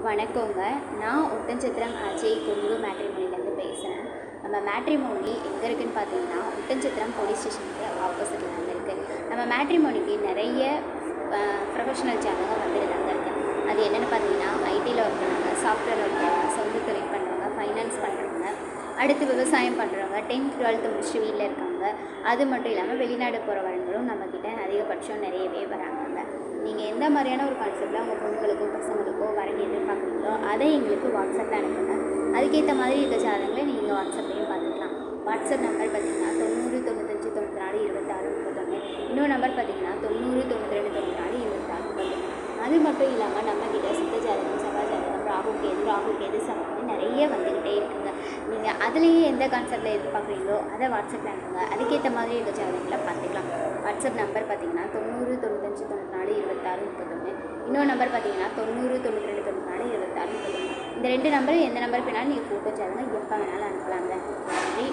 வணக்கங்க. நான் ஒட்டன்சத்திரம் அஜய் கொங்கு மேட்ரிமோனிலேருந்து பேசுகிறேன். நம்ம மேட்ரிமோனி எங்கே இருக்குதுன்னு பார்த்தீங்கன்னா, ஒட்டன்சத்திரம் போலீஸ் ஸ்டேஷனுக்கு ஆப்போசிட்டில் தாங்க இருக்குது. நம்ம மேட்ரிமோனிக்கு நிறைய ப்ரொஃபஷனல் ஜாதகம் வந்துட்டு தாங்க இருக்குது. அது என்னென்னு பார்த்தீங்கன்னா, ஐடியில் ஒர்க் பண்ணுறவங்க, சாஃப்ட்வேர் ஒர்க் பண்ணுறவங்க, சொந்த தொழில் பண்ணுறவங்க, ஃபைனான்ஸ் பண்ணுறவங்க, அடுத்து விவசாயம் பண்ணுறவங்க, 10th 12th முடிச்சுட்டு வீட்டில் இருக்காங்க. அது மட்டும் இல்லாமல் வெளிநாடு போகிறவங்களும் நம்மக்கிட்ட அதிகபட்சம் நிறையவே வராங்க. நீங்கள் எந்த மாதிரியான ஒரு கான்செப்டில் உங்கள் பொண்ணுங்களுக்கோ பசங்களுக்கோ வரணும் எதிர்பார்க்குறீங்களோ அதை எங்களுக்கு வாட்ஸ்அப்பில் அனுப்புங்க. அதுக்கேற்ற மாதிரி இருக்க ஜாதகங்களை நீங்கள் வாட்ஸ்அப்லேயும் பார்த்துக்கலாம். வாட்ஸ்அப் நம்பர் பார்த்தீங்கன்னா 90 95 94 26 31. இன்னொரு நம்பர் பார்த்தீங்கன்னா 90 92 94 26 31. அது மட்டும் இல்லாமல் நம்மக்கிட்ட சித்த ஜாதகம், செவ்வாய் ஜாதகம், ராகு கேது சம்பந்தம் நிறைய வந்துக்கிட்டே இருக்குங்க. நீங்கள் அதுலேயே எந்த கான்செப்டில் எதிர்பார்க்குறீங்களோ அதை வாட்ஸ்அப்பில் அனுப்புங்க. அதுக்கேற்ற மாதிரி இருக்க ஜாதகங்களை பார்த்துக்கலாம். வாட்ஸ்அப் நம்பர் பார்த்தீங்கன்னா 90 95 94 26 31. இன்னொரு நம்பர் பார்த்தீங்கன்னா 90 92 94 26 31. இந்த 2 நம்பர் எந்த நம்பருக்கு வேணாலும் நீங்கள் ஃபோட்டோ ஜாதகம் எப்போ வேணாலும் அனுப்பலாங்க. நன்றி.